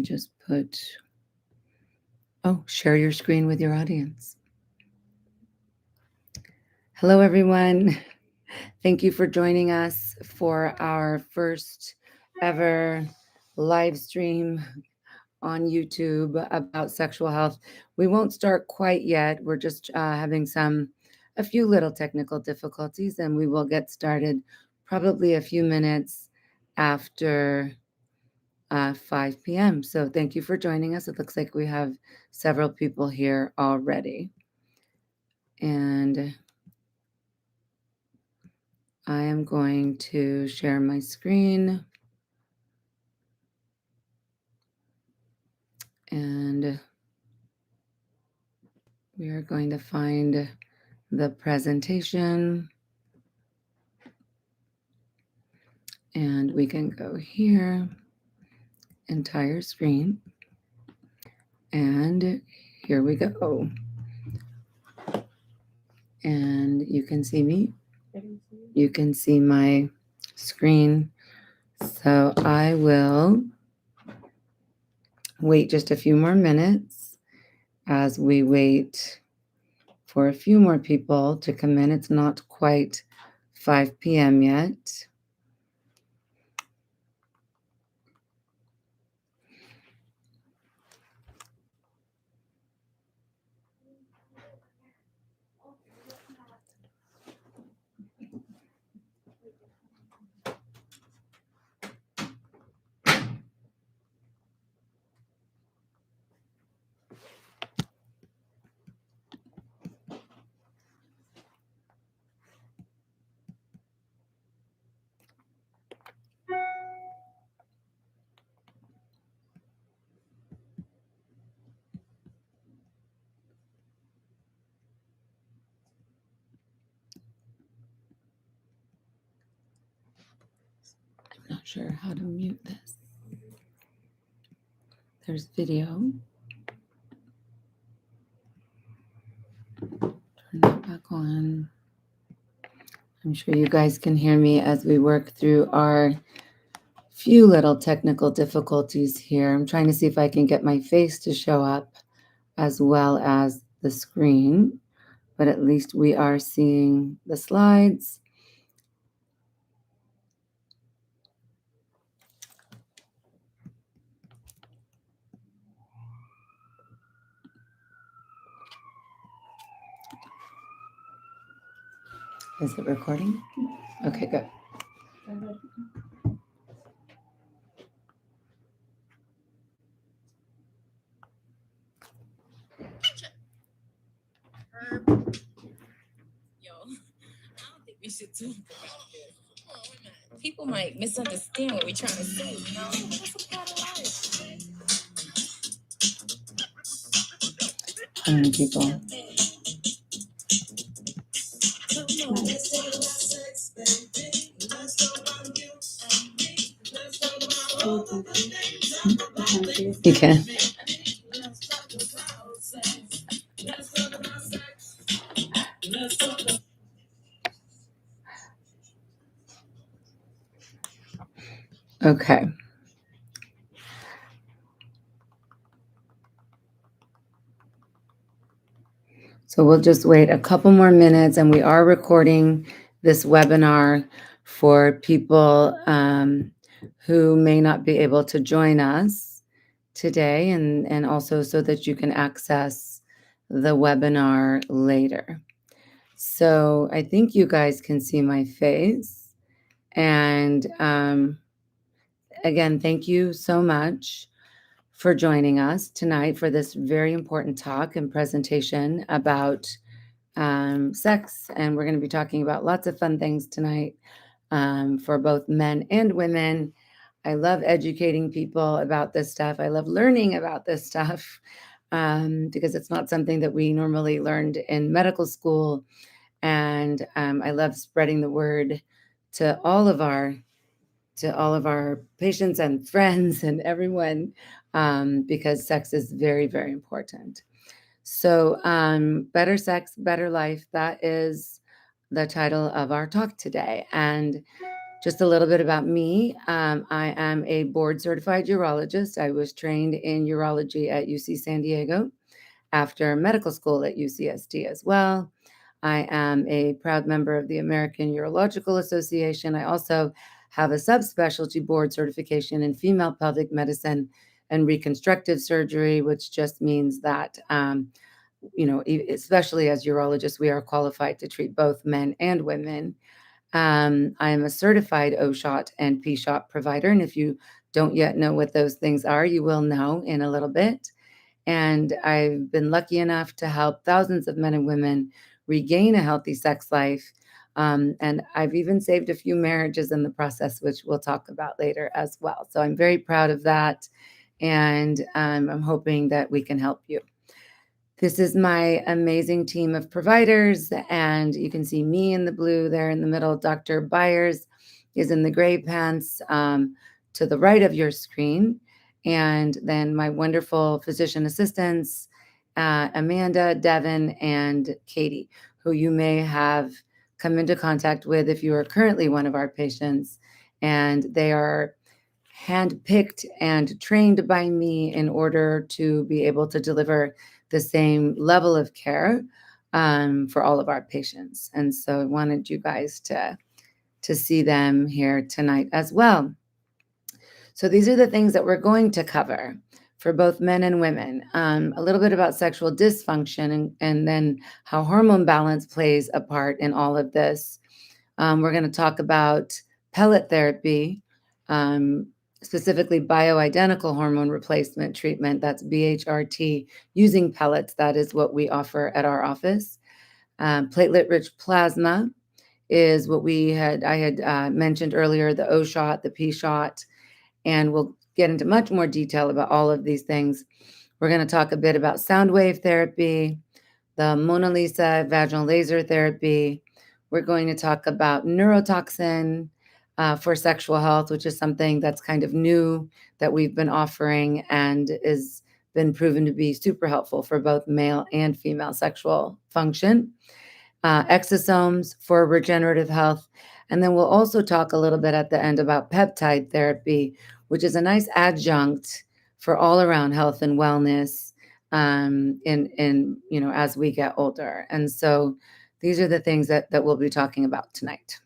just put, share your screen with your audience. Hello, everyone. Thank you for joining us for our first ever live stream on YouTube about sexual health. We won't start quite yet. We're just having a few little technical difficulties, and we will get started probably a few minutes after 5 p.m. So thank you for joining us. It looks like we have several people here already. And I am going to share my screen. And we are going to find the presentation. And we can go here, entire screen. And here we go. And you can see me. You can see my screen. So I will wait just a few more minutes as we wait for a few more people to come in. It's not quite 5 p.m. yet. I'm not sure how to mute this. There's video. Turn that back on. I'm sure you guys can hear me as we work through our few little technical difficulties here. I'm trying to see if I can get my face to show up as well as the screen, but at least we are seeing the slides. Is it recording? Okay, good. Yo, I don't think we should talk about this. People might misunderstand what we're trying to say, you know? That's a part of life. How many people? You can. Okay. So we'll just wait a couple more minutes, and we are recording this webinar for people who may not be able to join us today, and also so that you can access the webinar later. So I think you guys can see my face. And again, thank you so much for joining us tonight for this very important talk and presentation about sex. And we're going to be talking about lots of fun things tonight for both men and women. I love educating people about this stuff. I love learning about this stuff because it's not something that we normally learned in medical school. And I love spreading the word to all of our patients and friends and everyone, because sex is very, very important. So better sex, better life, that is the title of our talk today. And Just a little bit about me. I am a board certified urologist. I was trained in urology at UC San Diego after medical school at UCSD as well. I am a proud member of the American Urological Association. I also have a subspecialty board certification in female pelvic medicine and reconstructive surgery, which just means that, especially as urologists, we are qualified to treat both men and women. I am a certified O-shot and P-shot provider. And if you don't yet know what those things are, you will know in a little bit. And I've been lucky enough to help thousands of men and women regain a healthy sex life. And I've even saved a few marriages in the process, which we'll talk about later as well. So I'm very proud of that. And I'm hoping that we can help you. This is my amazing team of providers, and you can see me in the blue there in the middle. Dr. Byers is in the gray pants to the right of your screen. And then my wonderful physician assistants, Amanda, Devin, and Katie, who you may have come into contact with if you are currently one of our patients. And they are handpicked and trained by me in order to be able to deliver the same level of care for all of our patients. And so I wanted you guys to see them here tonight as well. So these are the things that we're going to cover for both men and women. A little bit about sexual dysfunction and then how hormone balance plays a part in all of this. We're going to talk about pellet therapy, um, specifically bioidentical hormone replacement treatment. That's BHRT using pellets. That is what we offer at our office. Platelet-rich plasma is what I had mentioned earlier, the O shot, the P shot, and we'll get into much more detail about all of these things. We're going to talk a bit about sound wave therapy, the Mona Lisa vaginal laser therapy. We're going to talk about neurotoxin for sexual health, which is something that's kind of new that we've been offering and is been proven to be super helpful for both male and female sexual function. Exosomes for regenerative health. And then we'll also talk a little bit at the end about peptide therapy, which is a nice adjunct for all around health and wellness as we get older. And so these are the things that we'll be talking about tonight.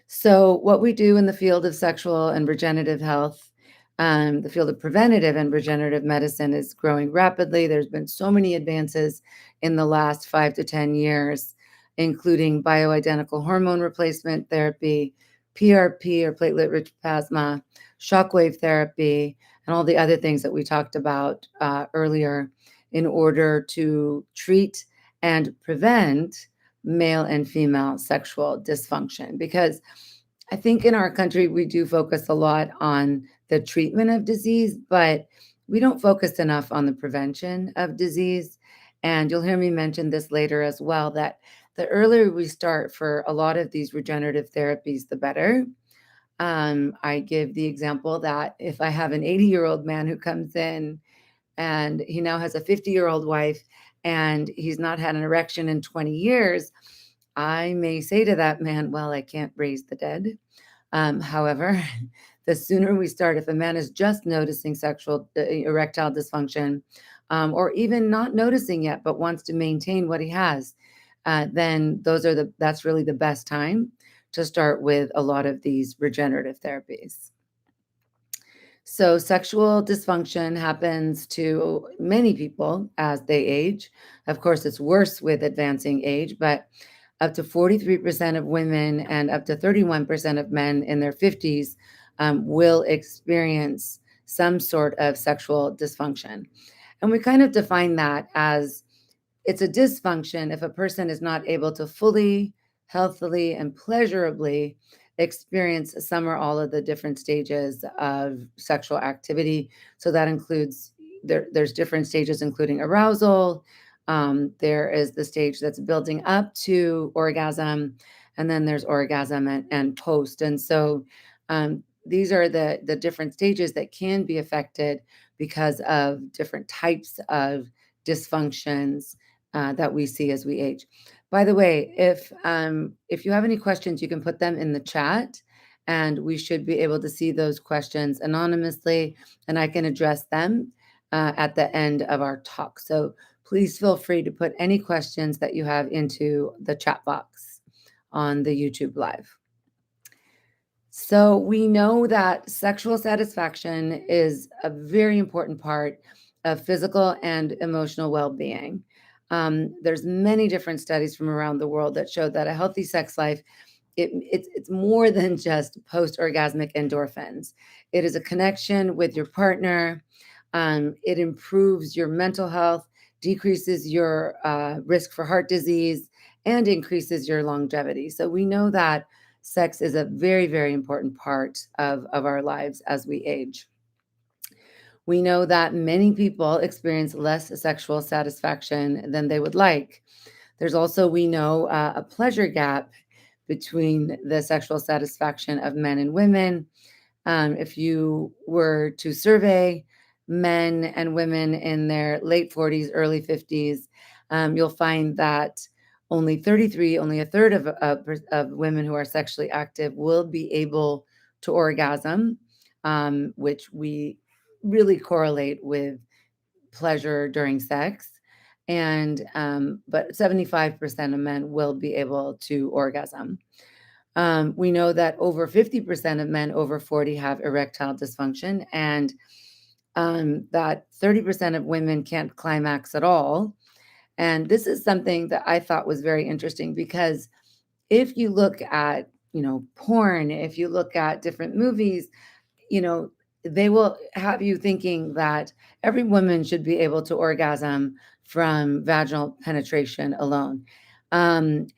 So what we do in the field of sexual and regenerative health, the field of preventative and regenerative medicine is growing rapidly. There's been so many advances in the last 5 to 10 years, including bioidentical hormone replacement therapy, PRP or platelet-rich plasma, shockwave therapy, and all the other things that we talked about earlier in order to treat and prevent male and female sexual dysfunction. Because I think in our country, we do focus a lot on the treatment of disease, but we don't focus enough on the prevention of disease. And you'll hear me mention this later as well, that the earlier we start for a lot of these regenerative therapies, the better. I give the example that if I have an 80-year-old man who comes in and he now has a 50-year-old wife and he's not had an erection in 20 years, I may say to that man, well, I can't raise the dead. However, the sooner we start, if a man is just noticing sexual erectile dysfunction, or even not noticing yet, but wants to maintain what he has, then that's really the best time to start with a lot of these regenerative therapies. So sexual dysfunction happens to many people as they age. Of course, it's worse with advancing age, but up to 43% of women and up to 31% of men in their 50s will experience some sort of sexual dysfunction. And we kind of define that as it's a dysfunction if a person is not able to fully, healthily, and pleasurably experience some or all of the different stages of sexual activity. So that includes there's different stages, including arousal. There is the stage that's building up to orgasm, and then there's orgasm and post. And so these are the different stages that can be affected because of different types of dysfunctions that we see as we age. By the way, if you have any questions, you can put them in the chat, and we should be able to see those questions anonymously, and I can address them at the end of our talk. So please feel free to put any questions that you have into the chat box on the YouTube live. So we know that sexual satisfaction is a very important part of physical and emotional well-being. There's many different studies from around the world that show that a healthy sex life, it's more than just post-orgasmic endorphins. It is a connection with your partner. It improves your mental health, decreases your risk for heart disease, and increases your longevity. So we know that sex is a very, very important part of our lives as we age. We know that many people experience less sexual satisfaction than they would like. There's also, we know, a pleasure gap between the sexual satisfaction of men and women. If you were to survey men and women in their late 40s, early 50s, you'll find that only a third of women who are sexually active will be able to orgasm, which we really correlate with pleasure during sex. And but 75% of men will be able to orgasm. We know that over 50% of men over 40 have erectile dysfunction, and that 30% of women can't climax at all. And this is something that I thought was very interesting because if you look at, porn, if you look at different movies, you know, they will have you thinking that every woman should be able to orgasm from vaginal penetration alone. And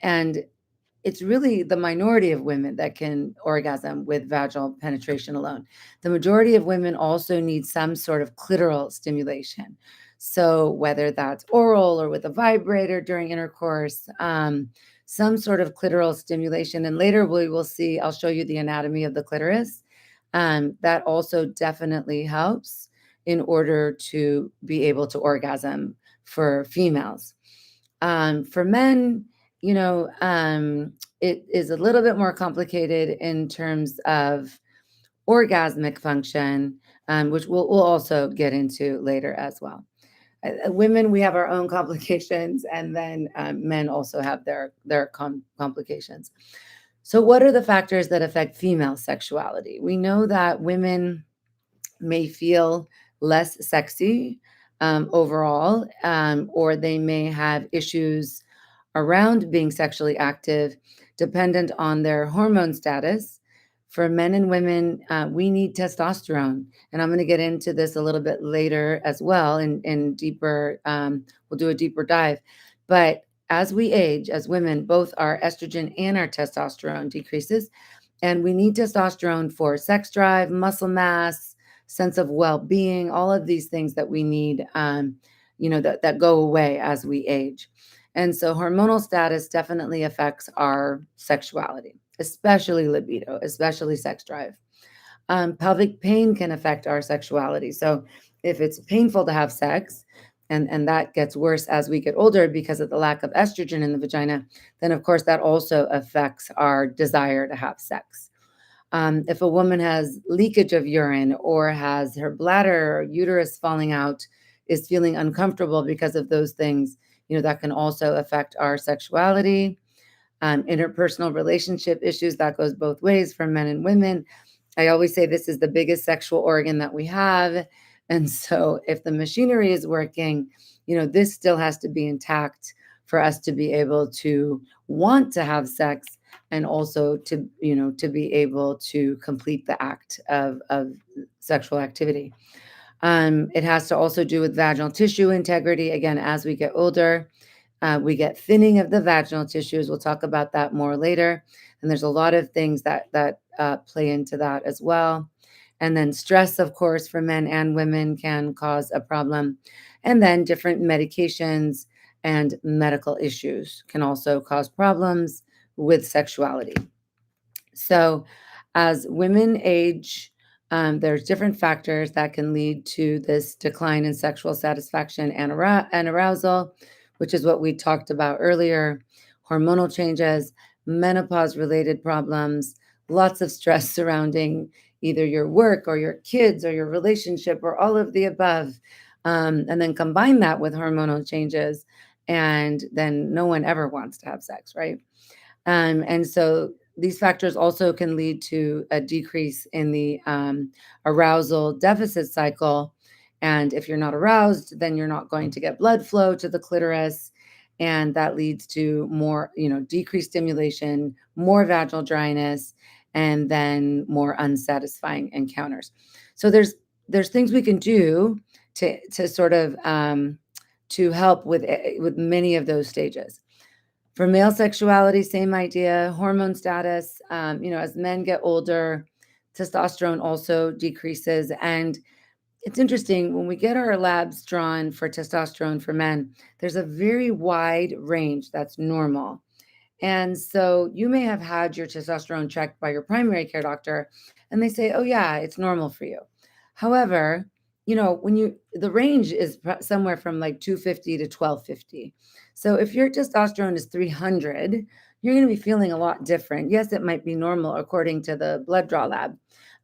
it's really the minority of women that can orgasm with vaginal penetration alone. The majority of women also need some sort of clitoral stimulation. So, whether that's oral or with a vibrator during intercourse, some sort of clitoral stimulation. And later we will see, I'll show you the anatomy of the clitoris. That also definitely helps in order to be able to orgasm for females. For men, you know, it is a little bit more complicated in terms of orgasmic function, which we'll also get into later as well. Women, we have our own complications, and then men also have their complications. So, what are the factors that affect female sexuality? We know that women may feel less sexy overall, or they may have issues around being sexually active dependent on their hormone status. For men and women, we need testosterone. And I'm going to get into this a little bit later as well in deeper, we'll do a deeper dive. But as we age, as women, both our estrogen and our testosterone decreases. And we need testosterone for sex drive, muscle mass, sense of well-being, all of these things that we need, that go away as we age. And so hormonal status definitely affects our sexuality, especially libido, especially sex drive. Pelvic pain can affect our sexuality. So if it's painful to have sex, and that gets worse as we get older because of the lack of estrogen in the vagina, then of course that also affects our desire to have sex. If a woman has leakage of urine or has her bladder or uterus falling out, is feeling uncomfortable because of those things, that can also affect our sexuality. Interpersonal relationship issues, that goes both ways for men and women. I always say this is the biggest sexual organ that we have. And so if the machinery is working, this still has to be intact for us to be able to want to have sex and also to be able to complete the act of sexual activity. It has to also do with vaginal tissue integrity. Again, as we get older, we get thinning of the vaginal tissues. We'll talk about that more later. And there's a lot of things that play into that as well. And then stress, of course, for men and women can cause a problem. And then different medications and medical issues can also cause problems with sexuality. So as women age, there's different factors that can lead to this decline in sexual satisfaction and arousal, which is what we talked about earlier. hormonal changes, menopause related problems, lots of stress surrounding either your work or your kids or your relationship or all of the above. And then combine that with hormonal changes, and then no one ever wants to have sex, right? And so these factors also can lead to a decrease in the arousal deficit cycle. And if you're not aroused, then you're not going to get blood flow to the clitoris. And that leads to more, decreased stimulation, more vaginal dryness, and then more unsatisfying encounters. So there's things we can do to sort of to help with many of those stages. For male sexuality, same idea. Hormone status, as men get older, testosterone also decreases. And it's interesting when we get our labs drawn for testosterone for men, there's a very wide range that's normal. And so you may have had your testosterone checked by your primary care doctor, and they say, oh, yeah, it's normal for you. However, the range is somewhere from like 250 to 1250. So if your testosterone is 300, you're going to be feeling a lot different. Yes, it might be normal according to the blood draw lab,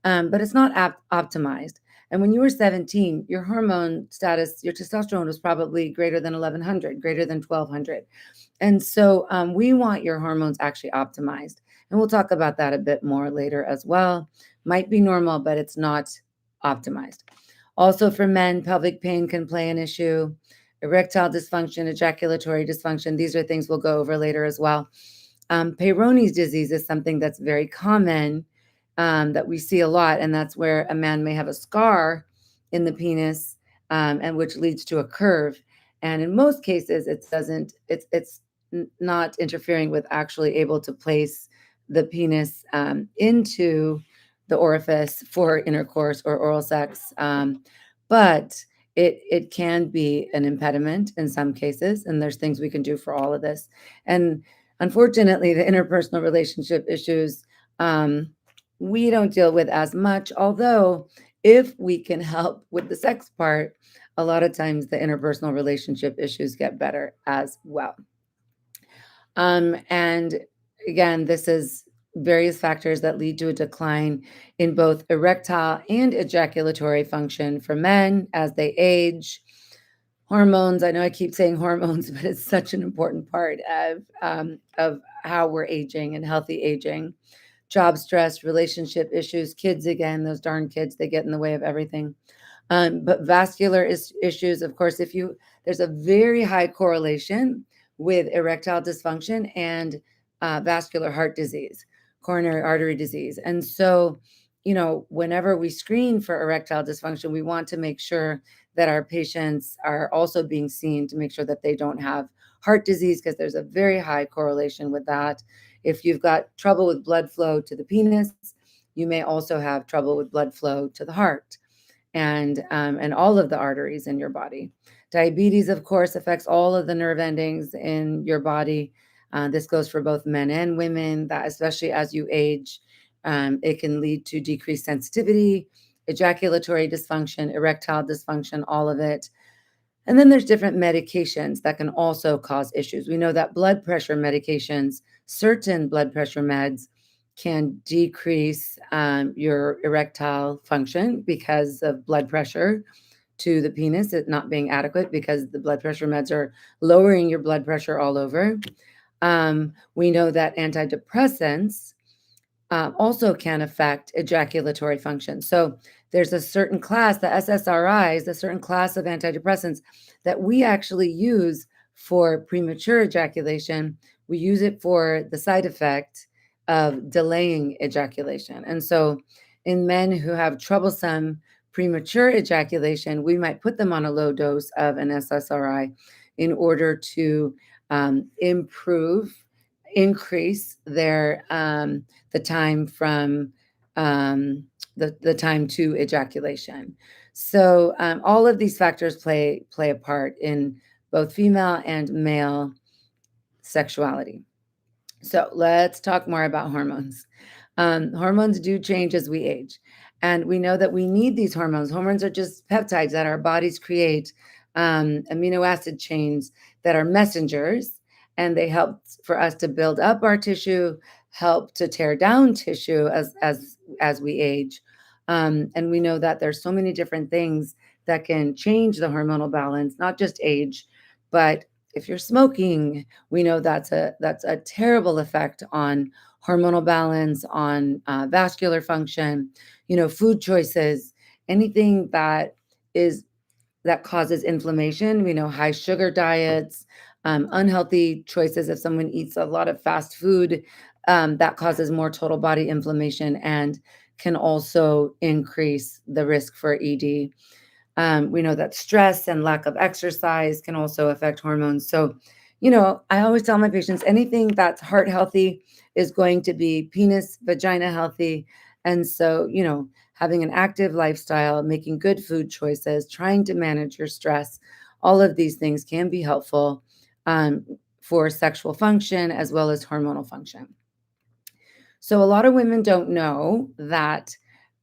but it's not optimized. And when you were 17, your hormone status, your testosterone was probably greater than 1100, greater than 1200. And so we want your hormones actually optimized. And we'll talk about that a bit more later as well. Might be normal, but it's not optimized. Also, for men, pelvic pain can play an issue, erectile dysfunction, ejaculatory dysfunction. These are things we'll go over later as well. Peyronie's disease is something that's very common, that we see a lot, and that's where a man may have a scar in the penis, and which leads to a curve. And in most cases, it doesn't. It's not interfering with actually able to place the penis into the orifice for intercourse or oral sex, but it can be an impediment in some cases, and there's things we can do for all of this. And unfortunately, the interpersonal relationship issues, we don't deal with as much, although if we can help with the sex part, a lot of times the interpersonal relationship issues get better as well. And again, this is various factors that lead to a decline in both erectile and ejaculatory function for men as they age. Hormones, I know I keep saying hormones, but it's such an important part of how we're aging and healthy aging. Job stress, relationship issues, kids again, those darn kids, they get in the way of everything. But vascular issues, of course, there's a very high correlation with erectile dysfunction and vascular heart disease, coronary artery disease. And so, whenever we screen for erectile dysfunction, we want to make sure that our patients are also being seen to make sure that they don't have heart disease, because there's a very high correlation with that. If you've got trouble with blood flow to the penis, you may also have trouble with blood flow to the heart and all of the arteries in your body. Diabetes, of course, affects all of the nerve endings in your body. This goes for both men and women, that especially as you age, it can lead to decreased sensitivity, ejaculatory dysfunction, erectile dysfunction, all of it. And then there's different medications that can also cause issues. We know that blood pressure medications, certain blood pressure meds, can decrease your erectile function because of blood pressure to the penis, it not being adequate because the blood pressure meds are lowering your blood pressure all over. We know that antidepressants also can affect ejaculatory function. So there's a certain class, the SSRIs, a certain class of antidepressants that we actually use for premature ejaculation. We use it for the side effect of delaying ejaculation. And so in men who have troublesome premature ejaculation, we might put them on a low dose of an SSRI in order to increase their the time from the time to ejaculation. So all of these factors play a part in both female and male sexuality. So let's talk more about hormones. Hormones do change as we age. And we know that we need these hormones. Hormones are just peptides that our bodies create, amino acid chains that are messengers. and they help for us to build up our tissue, help to tear down tissue as we age. And we know that there's so many different things that can change the hormonal balance, not just age, but if you're smoking, we know that's a terrible effect on hormonal balance, on vascular function. Food choices, anything is that causes inflammation. We know high sugar diets, unhealthy choices. If someone eats a lot of fast food, that causes more total body inflammation and can also increase the risk for ED. We know that stress and lack of exercise can also affect hormones. So, I always tell my patients anything that's heart healthy is going to be penis, vagina healthy. And so, having an active lifestyle, making good food choices, trying to manage your stress, all of these things can be helpful um, for sexual function as well as hormonal function. So, a lot of women don't know that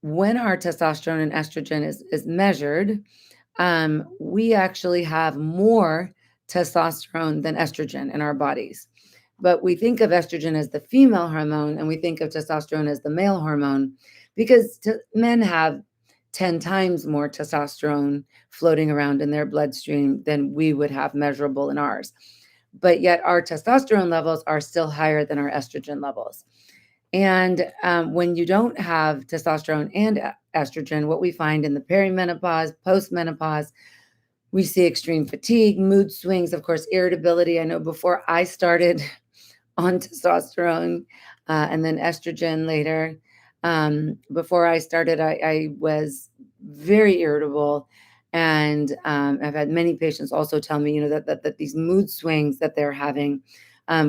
when our testosterone and estrogen is measured, we actually have more testosterone than estrogen in our bodies. But we think of estrogen as the female hormone and we think of testosterone as the male hormone because men have 10 times more testosterone floating around in their bloodstream than we would have measurable in ours. But yet our testosterone levels are still higher than our estrogen levels. And when you don't have testosterone and estrogen, what we find in the perimenopause, postmenopause, we see extreme fatigue, mood swings, of course, irritability. I know before I started on testosterone and then estrogen later, before I started, I was very irritable. And I've had many patients also tell me, that these mood swings that they're having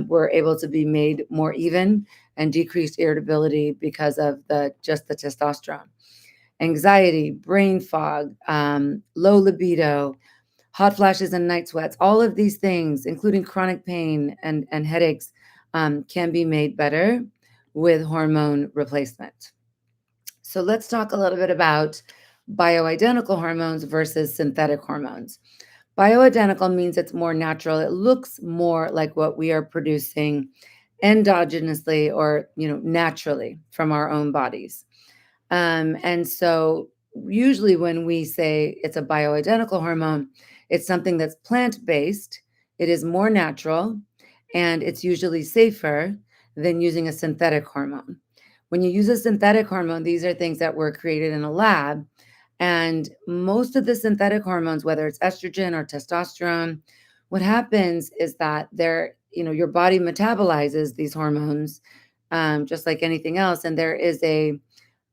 were able to be made more even and decreased irritability because of just the testosterone. Anxiety, brain fog, low libido, hot flashes and night sweats, all of these things, including chronic pain and headaches, can be made better with hormone replacement. So let's talk a little bit about bioidentical hormones versus synthetic hormones. Bioidentical means it's more natural. It looks more like what we are producing endogenously or naturally from our own bodies. And so usually when we say it's a bioidentical hormone, it's something that's plant-based, it is more natural, and it's usually safer than using a synthetic hormone. When you use a synthetic hormone, these are things that were created in a lab. And most of the synthetic hormones, whether it's estrogen or testosterone, what happens is that your body metabolizes these hormones just like anything else. And there is a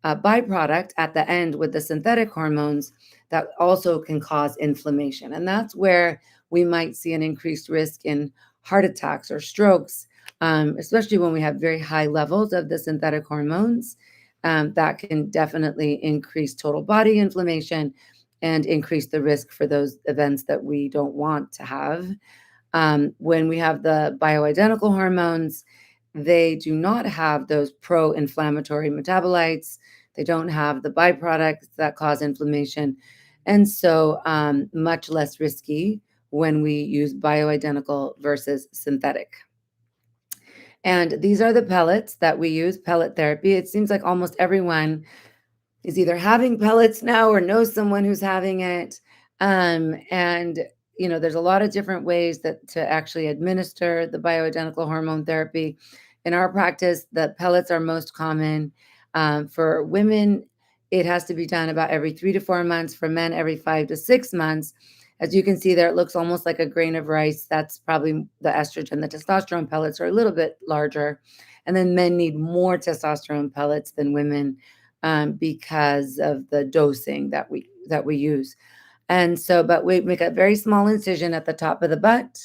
byproduct at the end with the synthetic hormones that also can cause inflammation. And that's where we might see an increased risk in heart attacks or strokes, especially when we have very high levels of the synthetic hormones. That can definitely increase total body inflammation and increase the risk for those events that we don't want to have. When we have the bioidentical hormones, they do not have those pro inflammatory metabolites. They don't have the byproducts that cause inflammation. And so, much less risky when we use bioidentical versus synthetic. And these are the pellets that we use, pellet therapy. It seems like almost everyone is either having pellets now or knows someone who's having it. And there's a lot of different ways that to actually administer the bioidentical hormone therapy. In our practice, the pellets are most common. For women, it has to be done about every 3 to 4 months. For men, every 5 to 6 months. As you can see there, it looks almost like a grain of rice. That's probably the estrogen. The testosterone pellets are a little bit larger. And then men need more testosterone pellets than women because of the dosing that we use. And so, but we make a very small incision at the top of the butt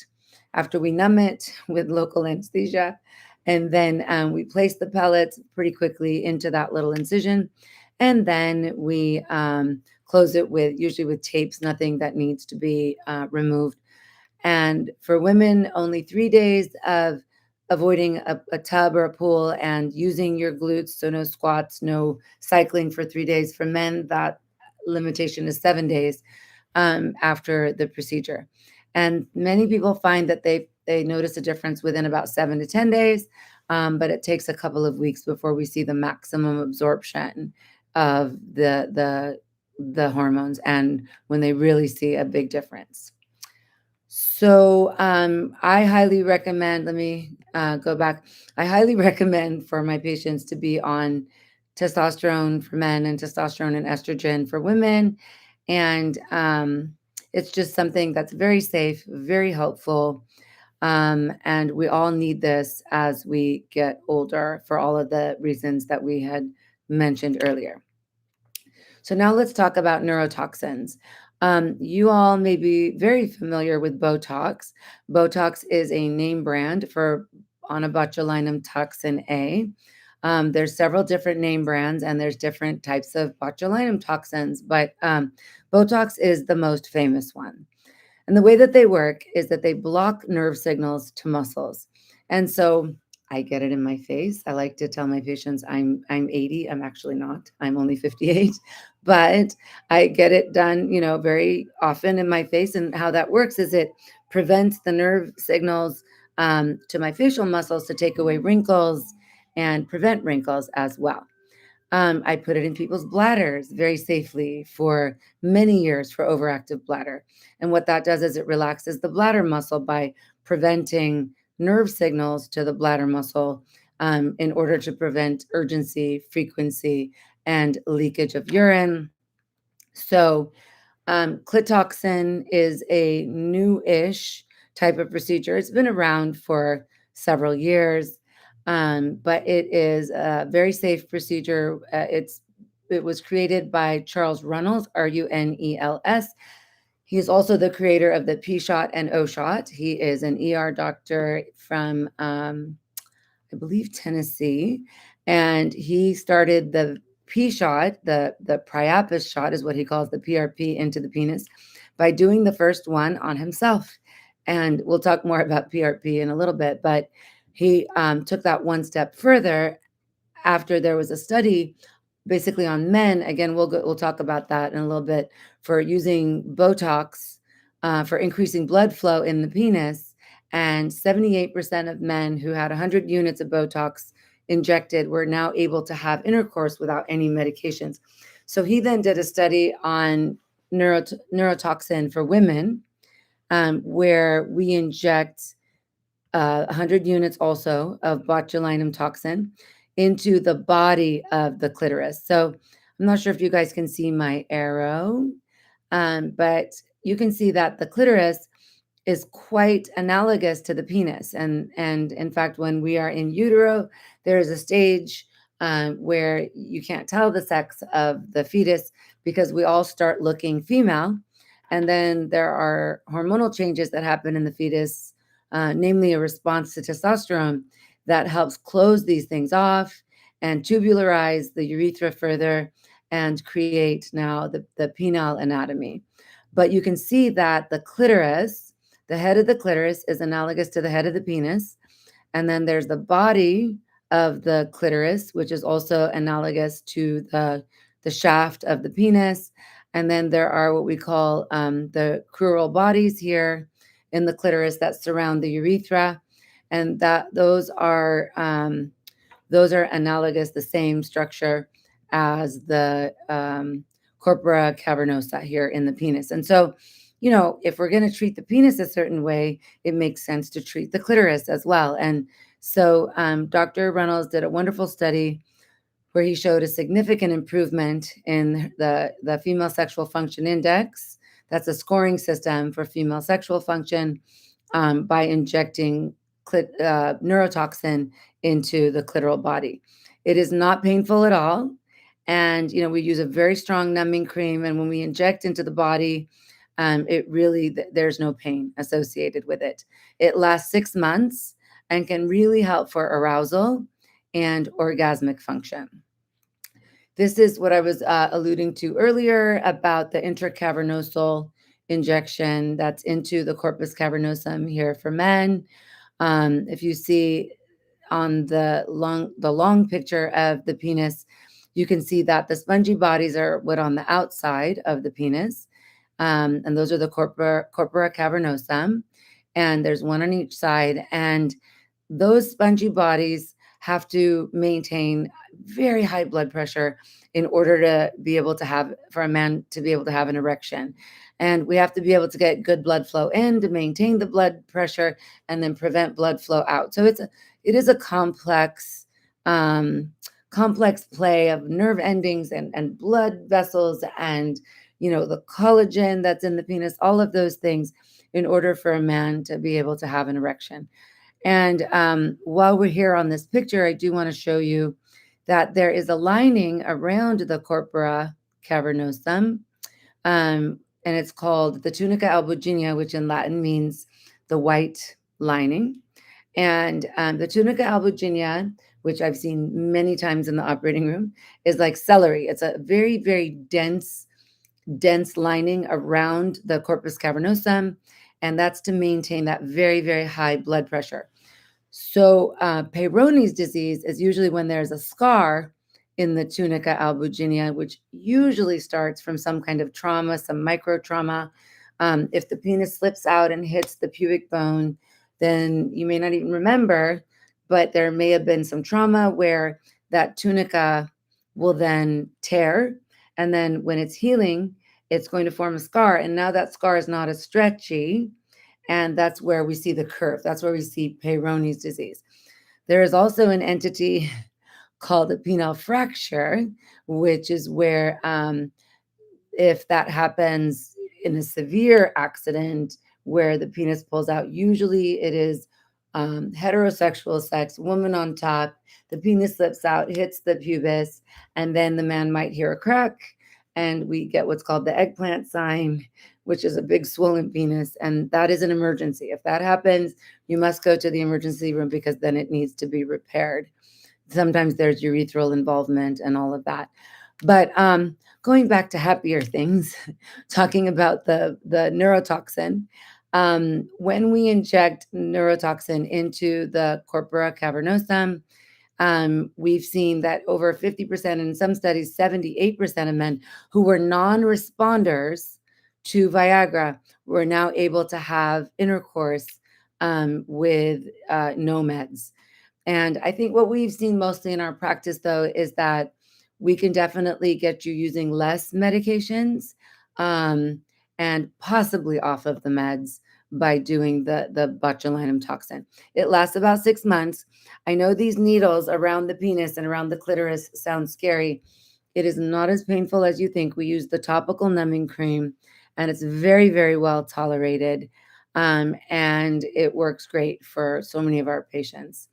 after we numb it with local anesthesia. And then we place the pellets pretty quickly into that little incision. And then we close it usually with tapes, nothing that needs to be removed. And for women, only 3 days of avoiding a tub or a pool and using your glutes. So no squats, no cycling for 3 days. For men, that limitation is 7 days after the procedure. And many people find that they notice a difference within about 7 to 10 days, but it takes a couple of weeks before we see the maximum absorption of the hormones, and when they really see a big difference. So I highly recommend, let me go back. I highly recommend for my patients to be on testosterone for men and testosterone and estrogen for women. And it's just something that's very safe, very helpful. And we all need this as we get older for all of the reasons that we had mentioned earlier. So now let's talk about neurotoxins. You all may be very familiar with Botox. Botox is a name brand for onabotulinum toxin A. There's several different name brands and there's different types of botulinum toxins, but Botox is the most famous one. And the way that they work is that they block nerve signals to muscles. And so I get it in my face. I like to tell my patients I'm 80. I'm actually not. I'm only 58. But I get it done, very often in my face. And how that works is it prevents the nerve signals to my facial muscles to take away wrinkles and prevent wrinkles as well. I put it in people's bladders very safely for many years for overactive bladder. And what that does is it relaxes the bladder muscle by preventing nerve signals to the bladder muscle in order to prevent urgency, frequency, and leakage of urine. So, Clitoxin is a new-ish type of procedure. It's been around for several years, but it is a very safe procedure. It was created by Charles Runnels, Runnels. He is also the creator of the P shot and O shot. He is an ER doctor from I believe Tennessee, and he started the P shot, the Priapus shot is what he calls the PRP into the penis, by doing the first one on himself. And we'll talk more about PRP in a little bit, but he took that one step further after there was a study basically on men. Again, we'll talk about that in a little bit, for using Botox for increasing blood flow in the penis. And 78% of men who had 100 units of Botox injected were now able to have intercourse without any medications. So he then did a study on neurotoxin for women, where we inject 100 units also of botulinum toxin into the body of the clitoris. So I'm not sure if you guys can see my arrow, but you can see that the clitoris is quite analogous to the penis. And in fact, when we are in utero, there is a stage where you can't tell the sex of the fetus because we all start looking female. And then there are hormonal changes that happen in the fetus, namely a response to testosterone that helps close these things off and tubularize the urethra further and create now the penile anatomy. But you can see that the head of the clitoris is analogous to the head of the penis. And then there's the body of the clitoris, which is also analogous to the shaft of the penis. And then there are what we call the crural bodies here in the clitoris that surround the urethra. And those are analogous, the same structure as the corpora cavernosa here in the penis. And so, if we're going to treat the penis a certain way, it makes sense to treat the clitoris as well. And so Dr. Reynolds did a wonderful study where he showed a significant improvement in the female sexual function index. That's a scoring system for female sexual function, by injecting neurotoxin into the clitoral body. It is not painful at all. And, we use a very strong numbing cream. And when we inject into the body, there's no pain associated with it. It lasts 6 months and can really help for arousal and orgasmic function. This is what I was alluding to earlier about the intracavernosal injection that's into the corpus cavernosum here for men. If you see on the long picture of the penis, you can see that the spongy bodies are what on the outside of the penis, and those are the corpora cavernosum. and there's one on each side. And those spongy bodies have to maintain very high blood pressure in order to be able to have, for a man to be able to have an erection. And we have to be able to get good blood flow in to maintain the blood pressure and then prevent blood flow out. So it is a um, complex play of nerve endings and blood vessels and the collagen that's in the penis, all of those things in order for a man to be able to have an erection. And while we're here on this picture, I do want to show you that there is a lining around the corpora cavernosum, and it's called the tunica albuginea, which in Latin means the white lining. And the tunica albuginea, which I've seen many times in the operating room, is like celery. It's a very, very dense lining around the corpus cavernosum, and that's to maintain that very, very high blood pressure. So, Peyronie's disease is usually when there's a scar in the tunica albuginea, which usually starts from some kind of trauma, some micro trauma. If the penis slips out and hits the pubic bone, then you may not even remember, but there may have been some trauma where that tunica will then tear. And then when it's healing, it's going to form a scar. And now that scar is not as stretchy, and that's where we see the curve. That's where we see Peyronie's disease. There is also an entity called the penile fracture, which is where if that happens in a severe accident where the penis pulls out, usually it is heterosexual sex, woman on top, the penis slips out, hits the pubis, and then the man might hear a crack, and we get what's called the eggplant sign, which is a big swollen penis, and that is an emergency. If that happens, you must go to the emergency room because then it needs to be repaired. Sometimes there's urethral involvement and all of that. But going back to happier things, talking about the neurotoxin, when we inject neurotoxin into the corpora cavernosum, we've seen that over 50%, in some studies, 78% of men who were non responders to Viagra were now able to have intercourse with no meds. And I think what we've seen mostly in our practice, though, is that we can definitely get you using less medications um, and possibly off of the meds by doing the botulinum toxin. It lasts about 6 months. I know these needles around the penis and around the clitoris sound scary. It is not as painful as you think. We use the topical numbing cream, and it's very, very well tolerated. And it works great for so many of our patients.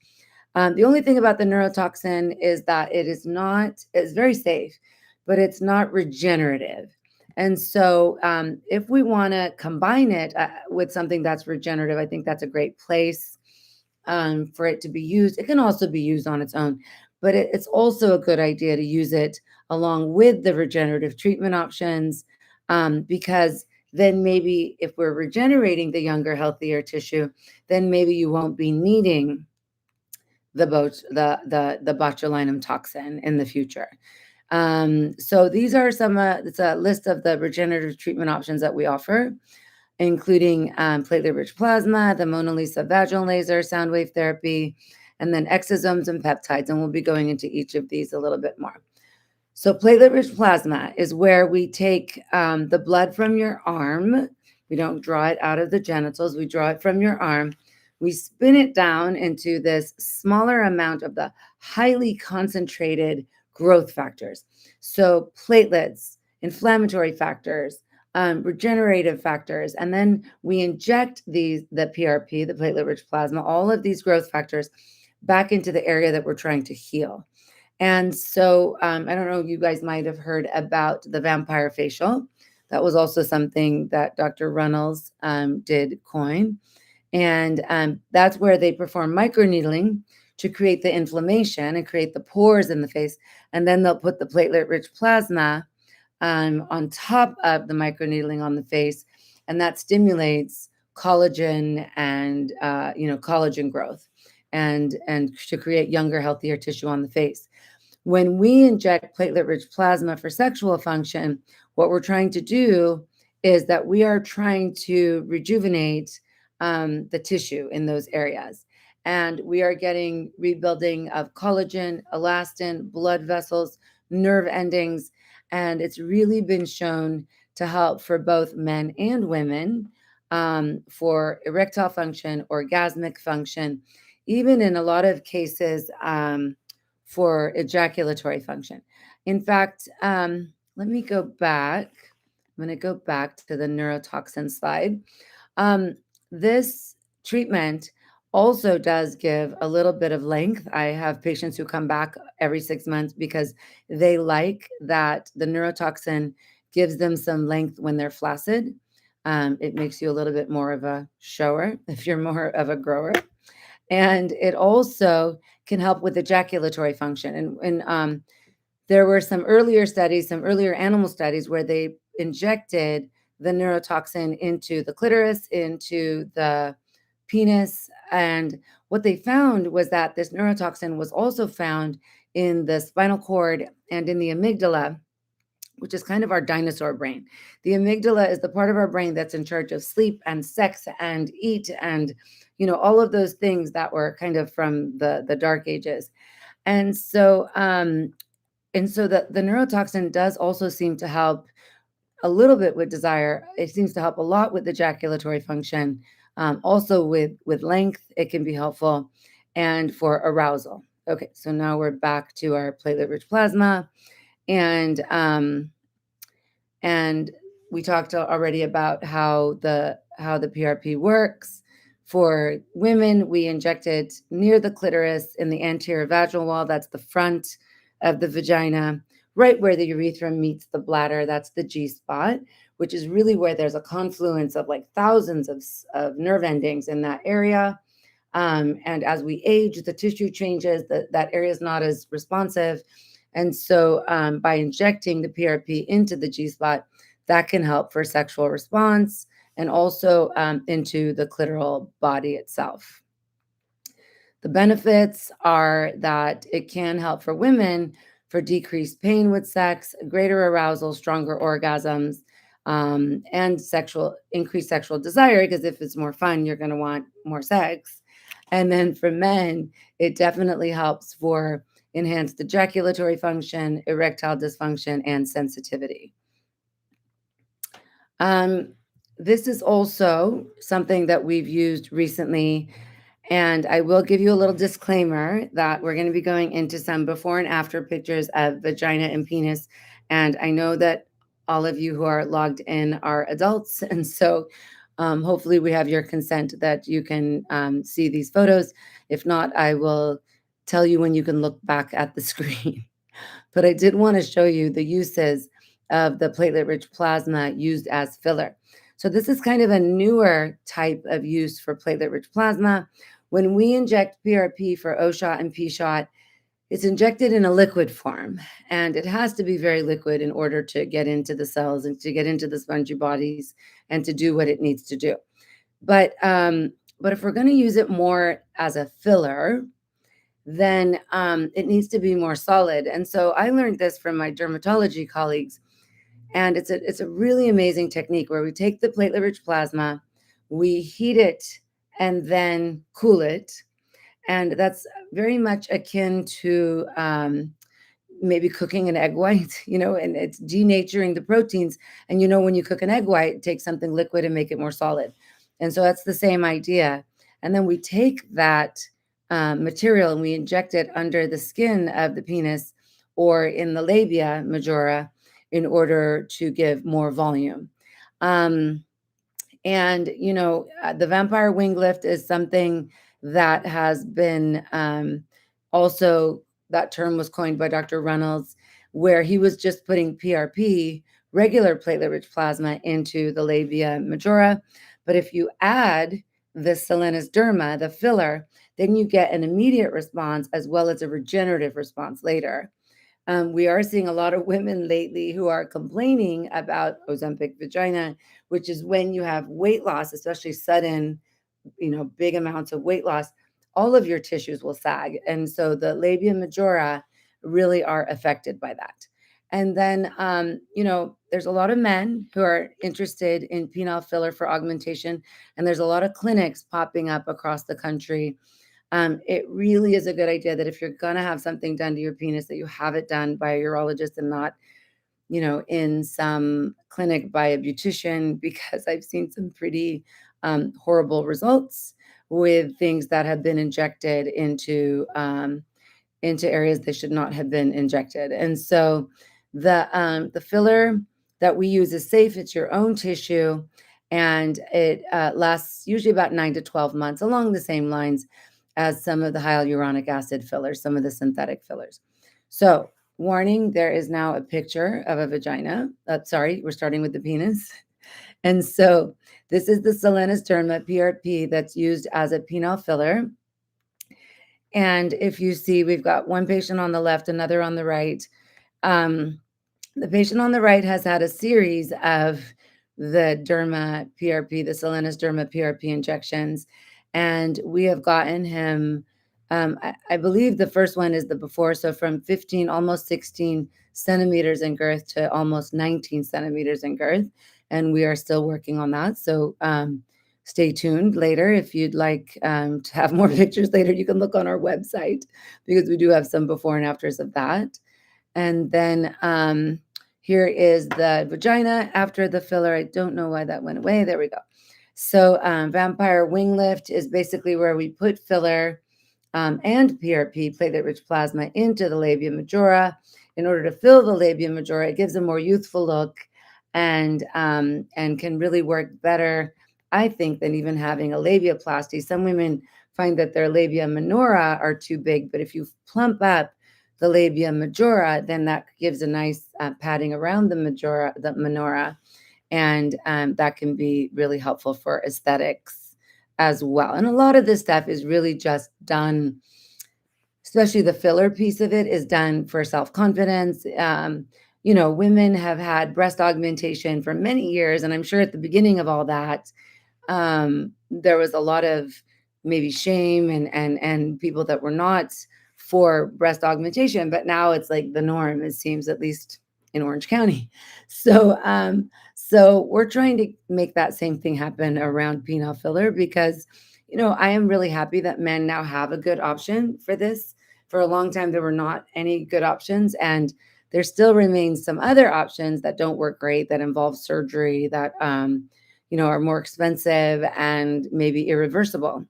The only thing about the neurotoxin is that it's very safe, but it's not regenerative. And so, if we want to combine it with something that's regenerative, I think that's a great place for it to be used. It can also be used on its own, but it's also a good idea to use it along with the regenerative treatment options, because then maybe if we're regenerating the younger, healthier tissue, then maybe you won't be needing the botulinum toxin in the future. So these are some. It's a list of the regenerative treatment options that we offer, including platelet-rich plasma, the Mona Lisa vaginal laser, sound wave therapy, and then exosomes and peptides. And we'll be going into each of these a little bit more. So platelet-rich plasma is where we take the blood from your arm. We don't draw it out of the genitals. We draw it from your arm. We spin it down into this smaller amount of the highly concentrated growth factors. So platelets, inflammatory factors, regenerative factors, and then we inject the PRP, the platelet-rich plasma, all of these growth factors back into the area that we're trying to heal. And so I don't know, you guys might have heard about the vampire facial. That was also something that Dr. Runnels did coin. And that's where they perform microneedling to create the inflammation and create the pores in the face. And then they'll put the platelet-rich plasma on top of the microneedling on the face. And that stimulates collagen and, collagen growth and to create younger, healthier tissue on the face. When we inject platelet-rich plasma for sexual function, what we're trying to do is that we are trying to rejuvenate the tissue in those areas. And we are getting rebuilding of collagen, elastin, blood vessels, nerve endings. And it's really been shown to help for both men and women, for erectile function, orgasmic function, even in a lot of cases, for ejaculatory function. In fact, let me go back. I'm going to go back to the neurotoxin slide. Um, this treatment also does give a little bit of length. I have patients who come back every 6 months because they like that the neurotoxin gives them some length when they're flaccid. It makes you a little bit more of a shower if you're more of a grower. And it also can help with ejaculatory function. And there were some earlier studies, some earlier animal studies where they injected the neurotoxin into the clitoris, into the penis. And what they found was that this neurotoxin was also found in the spinal cord and in the amygdala, which is kind of our dinosaur brain. The amygdala is the part of our brain that's in charge of sleep and sex and eat and, all of those things that were kind of from the dark ages. And so the neurotoxin does also seem to help a little bit with desire. It seems to help a lot with ejaculatory function. Also with length, it can be helpful, and for arousal. Okay, so now we're back to our platelet-rich plasma, and and we talked already about how the PRP works. For women, we inject it near the clitoris in the anterior vaginal wall. That's the front of the vagina, right where the urethra meets the bladder. That's the G spot, which is really where there's a confluence of like thousands of nerve endings in that area. And as we age, the tissue changes, that area is not as responsive. And so by injecting the PRP into the G spot, that can help for sexual response and also into the clitoral body itself. The benefits are that it can help for women for decreased pain with sex, greater arousal, stronger orgasms, and increased sexual desire, because if it's more fun, you're going to want more sex. And then for men, it definitely helps for enhanced ejaculatory function, erectile dysfunction, and sensitivity. Um, this is also something that we've used recently. And I will give you a little disclaimer that we're going to be going into some before and after pictures of vagina and penis. And I know that all of you who are logged in are adults. And so hopefully we have your consent that you can see these photos. If not, I will tell you when you can look back at the screen. But I did want to show you the uses of the platelet-rich plasma used as filler. So this is kind of a newer type of use for platelet-rich plasma. When we inject PRP for O shot and P shot, it's injected in a liquid form, and it has to be very liquid in order to get into the cells and to get into the spongy bodies and to do what it needs to do. But if we're going to use it more as a filler, then it needs to be more solid. And so I learned this from my dermatology colleagues, and it's a really amazing technique where we take the platelet-rich plasma, we heat it, and then cool it, and that's very much akin to maybe cooking an egg white, and it's denaturing the proteins. And when you cook an egg white, take something liquid and make it more solid. And so that's the same idea. And then we take that material and we inject it under the skin of the penis or in the labia majora in order to give more volume. And the vampire wing lift is something that has been also, that term was coined by Dr. Reynolds, where he was just putting PRP, regular platelet-rich plasma, into the labia majora. But if you add the Selenis derma, the filler, then you get an immediate response as well as a regenerative response later. We are seeing a lot of women lately who are complaining about Ozempic vagina, which is when you have weight loss, especially sudden, big amounts of weight loss, all of your tissues will sag. And so the labia majora really are affected by that. And then, there's a lot of men who are interested in penile filler for augmentation, and there's a lot of clinics popping up across the country. It really is a good idea that if you're going to have something done to your penis, that you have it done by a urologist and not, in some clinic by a beautician, because I've seen some pretty horrible results with things that have been injected into areas they should not have been injected. And so the filler that we use is safe. It's your own tissue, and it lasts usually about 9 to 12 months, along the same lines as some of the hyaluronic acid fillers, some of the synthetic fillers. So, warning: there is now a picture of a vagina. Sorry, we're starting with the penis. And so, this is the Solenis derma PRP that's used as a penile filler. And if you see, we've got one patient on the left, another on the right. Um, the patient on the right has had a series of the derma PRP, the Solenis derma PRP injections, and we have gotten him. I believe the first one is the before, so from 15, almost 16 centimeters in girth to almost 19 centimeters in girth, and we are still working on that. So stay tuned later. If you'd like to have more pictures later, you can look on our website, because we do have some before and afters of that. And then here is the vagina after the filler. I don't know why that went away. There we go. So vampire wing lift is basically where we put filler and PRP, platelet-rich plasma, into the labia majora in order to fill the labia majora. It gives a more youthful look, and can really work better, I think, than even having a labiaplasty. Some women find that their labia minora are too big, but if you plump up the labia majora, then that gives a nice padding around the minora, and that can be really helpful for aesthetics as well. And a lot of this stuff is really just done, especially the filler piece of it is done for self-confidence. Women have had breast augmentation for many years, and I'm sure at the beginning of all that, there was a lot of maybe shame and people that were not for breast augmentation, but now it's like the norm, it seems, at least in Orange County. So we're trying to make that same thing happen around penile filler, because I am really happy that men now have a good option for this. For a long time, there were not any good options, and there still remains some other options that don't work great, that involve surgery, that are more expensive and maybe irreversible.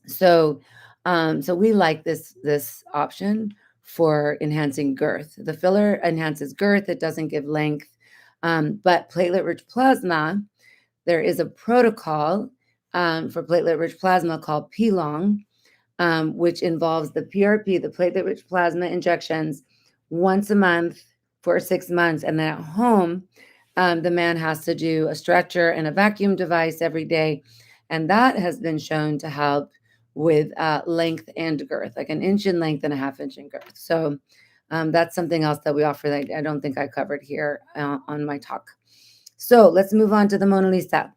So, so we like this option for enhancing girth. The filler enhances girth; it doesn't give length. But platelet-rich plasma, there is a protocol for platelet-rich plasma called PLONG, which involves the PRP, the platelet-rich plasma injections, once a month for 6 months, and then at home, the man has to do a stretcher and a vacuum device every day, and that has been shown to help with length and girth, like an inch in length and a half inch in girth. So that's something else that we offer that I don't think I covered here on my talk. So let's move on to the Mona Lisa.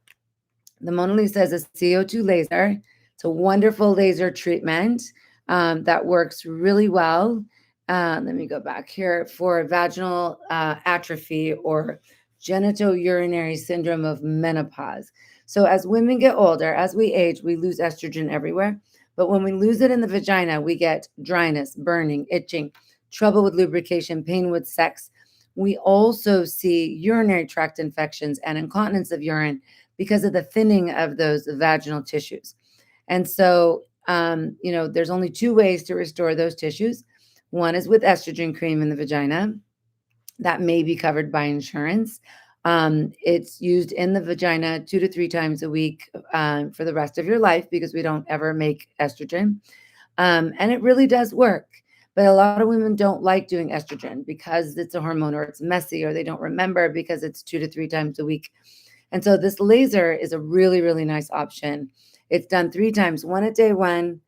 The Mona Lisa is a CO2 laser. It's a wonderful laser treatment that works really well. Let me go back here for vaginal atrophy, or genitourinary syndrome of menopause. So as women get older, as we age, we lose estrogen everywhere. But when we lose it in the vagina, we get dryness, burning, itching, trouble with lubrication, pain with sex. We also see urinary tract infections and incontinence of urine because of the thinning of those vaginal tissues. And so, there's only two ways to restore those tissues. One is with estrogen cream in the vagina. That may be covered by insurance. It's used in the vagina 2 to 3 times a week for the rest of your life, because we don't ever make estrogen. And it really does work. But a lot of women don't like doing estrogen because it's a hormone, or it's messy, or they don't remember because it's 2 to 3 times a week. And so this laser is a really, really nice option. It's done 3 times, one at day one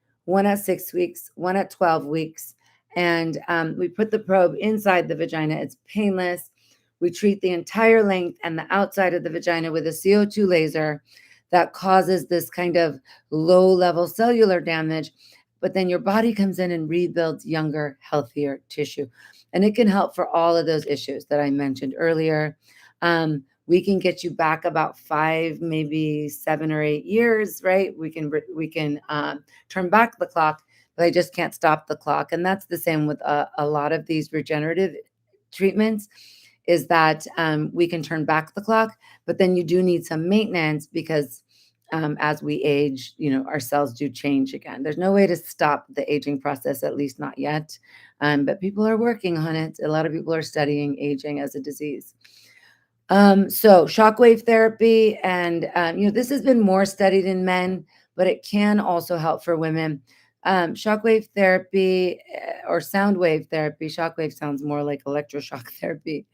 at 6 weeks, one at 12 weeks. And we put the probe inside the vagina. It's painless. We treat the entire length and the outside of the vagina with a CO2 laser that causes this kind of low-level cellular damage. But then your body comes in and rebuilds younger, healthier tissue. And it can help for all of those issues that I mentioned earlier. We can get you back about 5, maybe 7 or 8 years, right? We can turn back the clock, but I just can't stop the clock. And that's the same with a lot of these regenerative treatments, is that we can turn back the clock, but then you do need some maintenance because as we age, our cells do change again. There's no way to stop the aging process, at least not yet. But people are working on it. A lot of people are studying aging as a disease. So shockwave therapy, and this has been more studied in men, but it can also help for women. Shockwave therapy or sound wave therapy. Shockwave sounds more like electroshock therapy,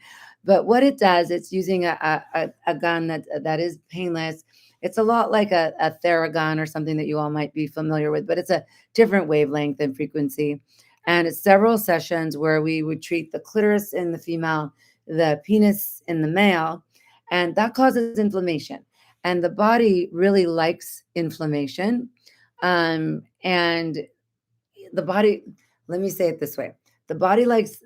but what it does, it's using a gun that is painless. It's a lot like a Theragun or something that you all might be familiar with, but it's a different wavelength and frequency. And it's several sessions where we would treat the clitoris in the female, the penis in the male, and that causes inflammation. And the body really likes inflammation. And the body, let me say it this way, the body likes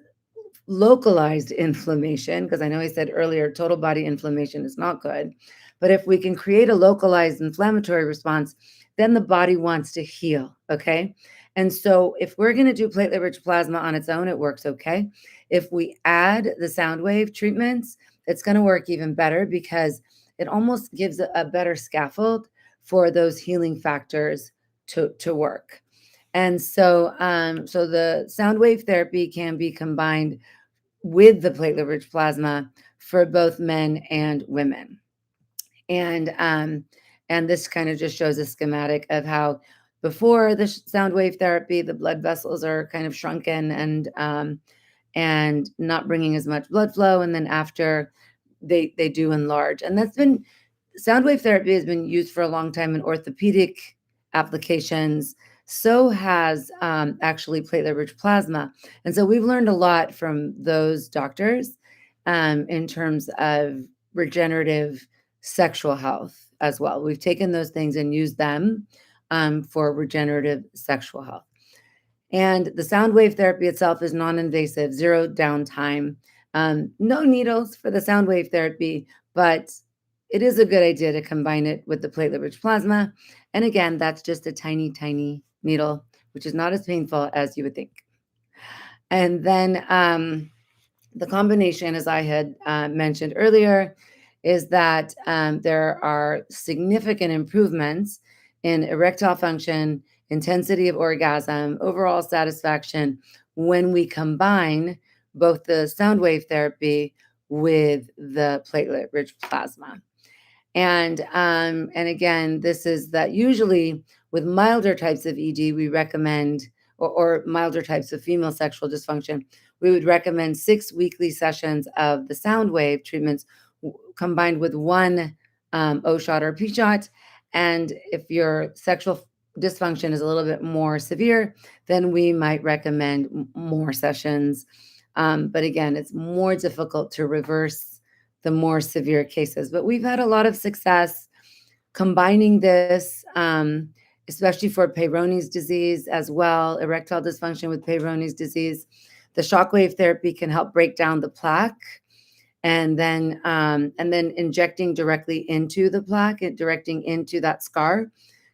localized inflammation, because I know I said earlier total body inflammation is not good. But if we can create a localized inflammatory response, then the body wants to heal. Okay. And so if we're going to do platelet rich plasma on its own, it works okay. If we add the sound wave treatments, it's going to work even better because it almost gives a better scaffold for those healing factors to work. And so the sound wave therapy can be combined with the platelet-rich plasma for both men and women. And and this kind of just shows a schematic of how before the sound wave therapy, the blood vessels are kind of shrunken and not bringing as much blood flow, and then after they do enlarge. And that's been sound wave therapy has been used for a long time in orthopedic applications. So has actually platelet rich plasma. And so we've learned a lot from those doctors in terms of regenerative sexual health as well. We've taken those things and used them for regenerative sexual health. And the sound wave therapy itself is non invasive, zero downtime, no needles for the sound wave therapy, but it is a good idea to combine it with the platelet rich plasma. And again, that's just a tiny, tiny needle, which is not as painful as you would think. And then the combination, as I had mentioned earlier, is that there are significant improvements in erectile function, intensity of orgasm, overall satisfaction when we combine both the sound wave therapy with the platelet rich plasma. And again, this is that usually with milder types of ED, we recommend, or milder types of female sexual dysfunction, we would recommend 6 weekly sessions of the sound wave treatments combined with one O shot or P shot. And if your sexual dysfunction is a little bit more severe, then we might recommend more sessions. But again, it's more difficult to reverse the more severe cases. But we've had a lot of success combining this, especially for Peyronie's disease as well, erectile dysfunction with Peyronie's disease. The shockwave therapy can help break down the plaque, and then injecting directly into the plaque and directing into that scar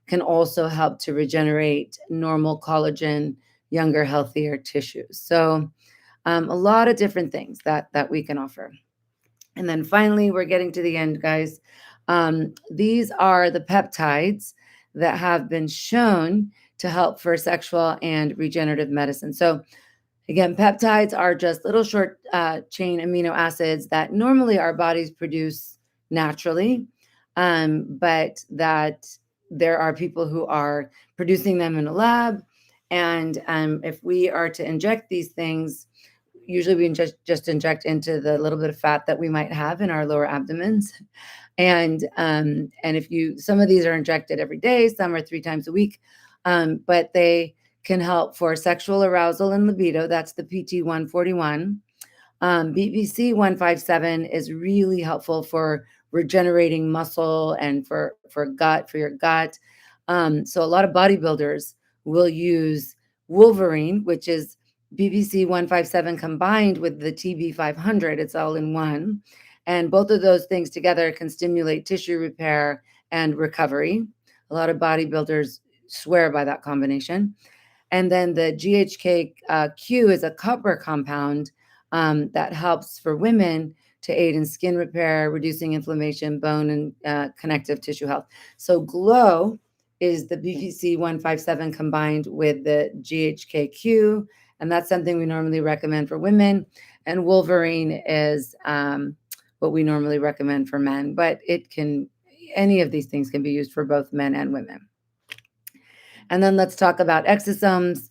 can also help to regenerate normal collagen, younger, healthier tissues. So a lot of different things that we can offer. And then finally, we're getting to the end, guys. These are the peptides that have been shown to help for sexual and regenerative medicine. So again, peptides are just little short chain amino acids that normally our bodies produce naturally, but that there are people who are producing them in a lab. And if we are to inject these things, usually we just inject into the little bit of fat that we might have in our lower abdomens. And if you, some of these are injected every day, some are 3 times a week, but they can help for sexual arousal and libido. That's the PT 141. BBC 157 is really helpful for regenerating muscle and for your gut. So a lot of bodybuilders will use Wolverine, which is BBC 157 combined with the TB 500, it's all in one. And both of those things together can stimulate tissue repair and recovery. A lot of bodybuilders swear by that combination. And then the GHK-Q is a copper compound that helps for women to aid in skin repair, reducing inflammation, bone and connective tissue health. So Glow is the BBC 157 combined with the GHK-Q, and that's something we normally recommend for women. And Wolverine is what we normally recommend for men, but any of these things can be used for both men and women. And then let's talk about exosomes.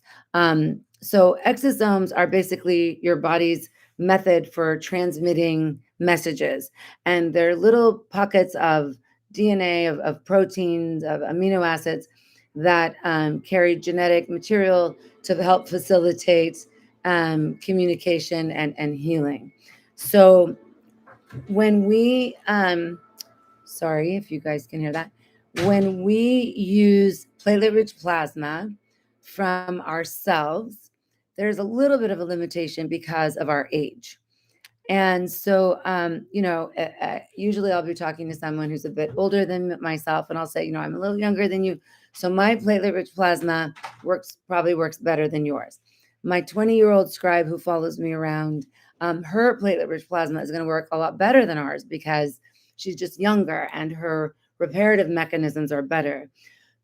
So exosomes are basically your body's method for transmitting messages. And they're little pockets of DNA, of proteins, of amino acids that carry genetic material to help facilitate communication and healing. So when we, sorry if you guys can hear that, when we use platelet rich plasma from ourselves, there's a little bit of a limitation because of our age. And so, usually I'll be talking to someone who's a bit older than myself, and I'll say, I'm a little younger than you. So my platelet rich plasma probably works better than yours. My 20-year-old scribe who follows me around, her platelet rich plasma is going to work a lot better than ours because she's just younger and her reparative mechanisms are better.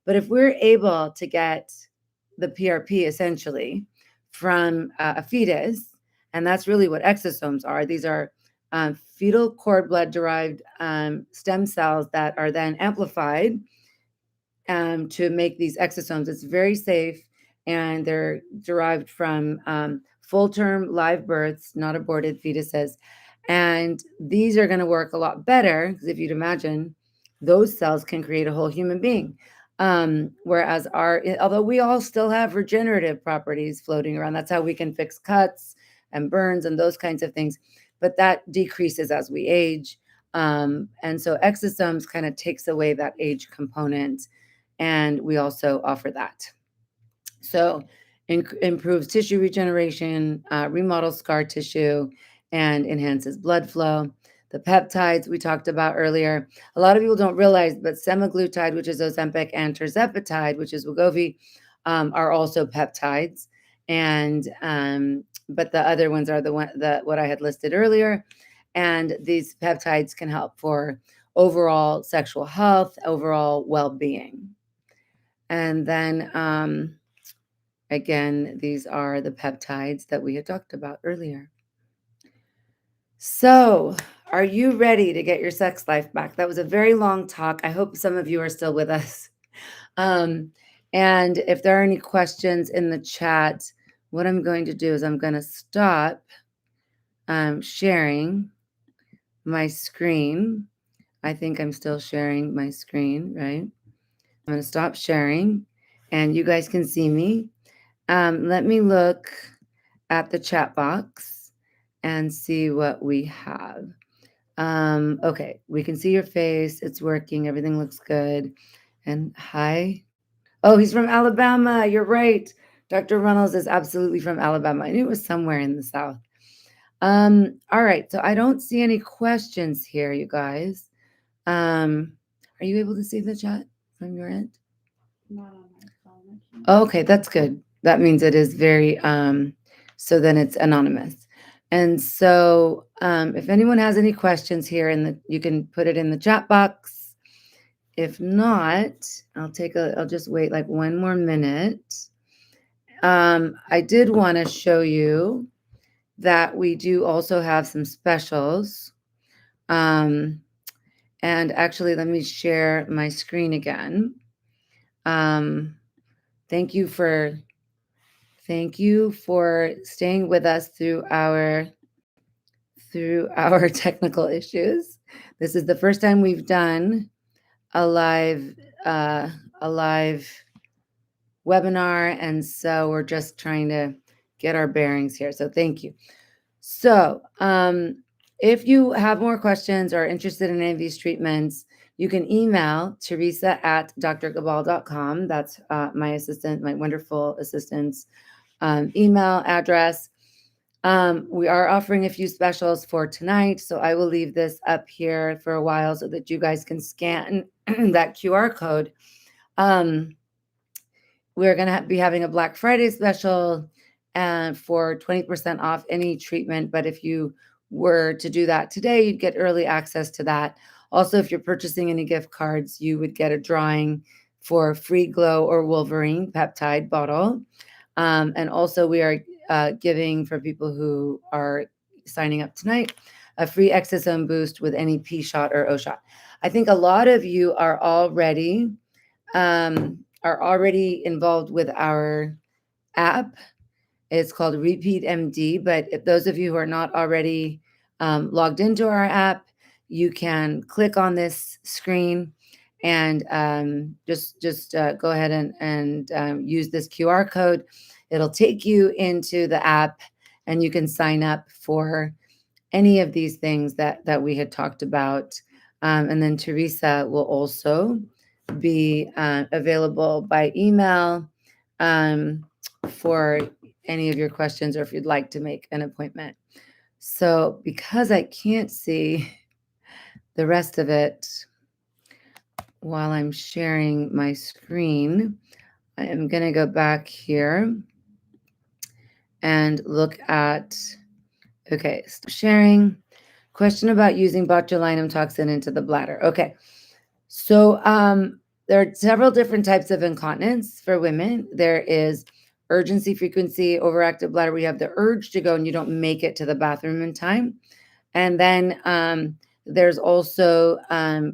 But if we're able to get the PRP essentially from a fetus, and that's really what exosomes are. These are fetal cord blood derived stem cells that are then amplified to make these exosomes. It's very safe, and they're derived from full-term live births, not aborted fetuses. And these are going to work a lot better because if you'd imagine, those cells can create a whole human being. Whereas although we all still have regenerative properties floating around, that's how we can fix cuts and burns and those kinds of things. But that decreases as we age. And so exosomes kind of takes away that age component. And we also offer that. So improves tissue regeneration, remodels scar tissue, and enhances blood flow. The peptides we talked about earlier. A lot of people don't realize, but semaglutide, which is Ozempic, and tirzepatide, which is Wegovy, are also peptides. And but the other ones are what I had listed earlier. And these peptides can help for overall sexual health, overall well-being. And then again, these are the peptides that we had talked about earlier. So, are you ready to get your sex life back? That was a very long talk. I hope some of you are still with us. And if there are any questions in the chat, what I'm going to do is I'm going to stop sharing my screen. I think I'm still sharing my screen, right? I'm going to stop sharing, and you guys can see me. Let me look at the chat box and see what we have. Okay, we can see your face. It's working. Everything looks good. And hi. Oh, he's from Alabama. You're right. Dr. Reynolds is absolutely from Alabama. I knew it was somewhere in the South. All right. So I don't see any questions here, you guys. Are you able to see the chat from your end? Not on my phone. Okay, that's good. That means it is very, so then it's anonymous. And so if anyone has any questions here, you can put it in the chat box. If not, I'll just wait like one more minute. I did want to show you that we do also have some specials. And actually, let me share my screen again. Thank you for staying with us through our technical issues. This is the first time we've done a live webinar, and so we're just trying to get our bearings here. So thank you. So if you have more questions or are interested in any of these treatments, you can email Teresa at drgabal.com. That's my assistant, my wonderful assistant's email address. We are offering a few specials for tonight, so I will leave this up here for a while so that you guys can scan that QR code. Um, we're going to be having a Black Friday special for 20% off any treatment. But if you were to do that today, you'd get early access to that. Also, if you're purchasing any gift cards, you would get a drawing for free Glow or Wolverine Peptide bottle. And also, we are giving for people who are signing up tonight a free Exosome Boost with any P shot or O shot. I think a lot of you are already involved with our app. It's called Repeat MD. But if those of you who are not already logged into our app, you can click on this screen and just go ahead and use this QR code. It'll take you into the app, and you can sign up for any of these things that we had talked about. And then Teresa will also be available by email for any of your questions or if you'd like to make an appointment. So, because I can't see the rest of it while I'm sharing my screen, I am going to go back here and look at, okay, stop sharing. Question about using botulinum toxin into the bladder. Okay. So there are several different types of incontinence for women. There is urgency, frequency, overactive bladder. We have the urge to go and you don't make it to the bathroom in time. And then there's also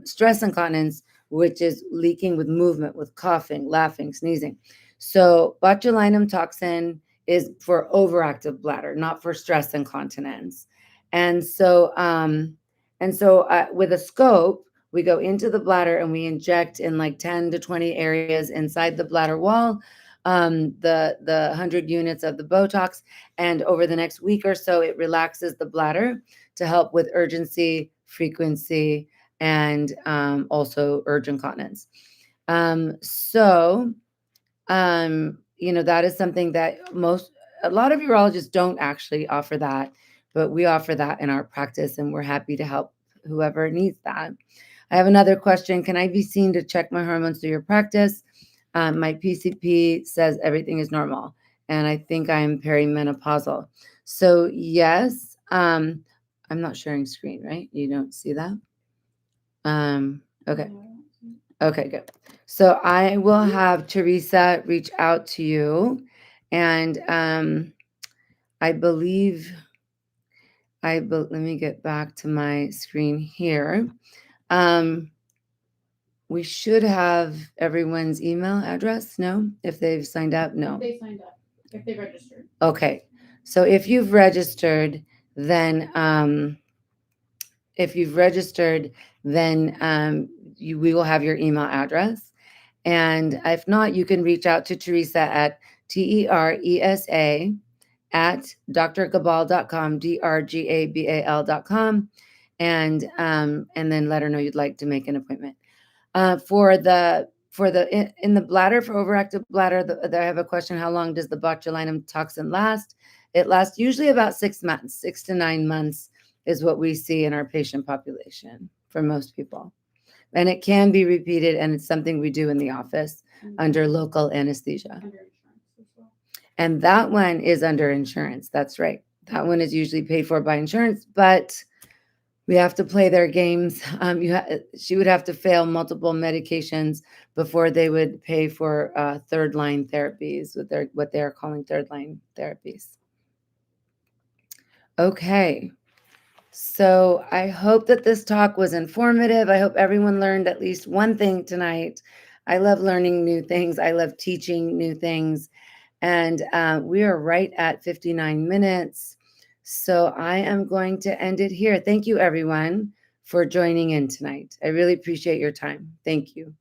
stress incontinence, which is leaking with movement, with coughing, laughing, sneezing. So botulinum toxin is for overactive bladder, not for stress incontinence. And so, with a scope, we go into the bladder and we inject in like 10 to 20 areas inside the bladder wall, the 100 units of the Botox. And over the next week or so, it relaxes the bladder to help with urgency, frequency, and also urge incontinence. That is something that a lot of urologists don't actually offer that, but we offer that in our practice, and we're happy to help whoever needs that. I have another question. Can I be seen to check my hormones through your practice? My PCP says everything is normal, and I think I'm perimenopausal. So yes, I'm not sharing screen, right? You don't see that? Okay. Okay, good. So I will have Teresa reach out to you, and I believe let me get back to my screen here. We should have everyone's email address. No, if they've signed up, no. They signed up. If they registered. Okay, so if you've registered, then we will have your email address. And if not, you can reach out to Teresa at TERESA at drgabal.com, DRGABAL.com, and then let her know you'd like to make an appointment. For the in the bladder, for overactive bladder, I have a question: how long does the botulinum toxin last? It lasts usually about 6 months. 6 to 9 months is what we see in our patient population for most people. And it can be repeated, and it's something we do in the office under local anesthesia. Under insurance as well. And that one is under insurance. That's right. That one is usually paid for by insurance, but we have to play their games. She would have to fail multiple medications before they would pay for third line therapies, what they're calling third line therapies. Okay. So I hope that this talk was informative. I hope everyone learned at least one thing tonight. I love learning new things. I love teaching new things. And we are right at 59 minutes. So I am going to end it here. Thank you, everyone, for joining in tonight. I really appreciate your time. Thank you.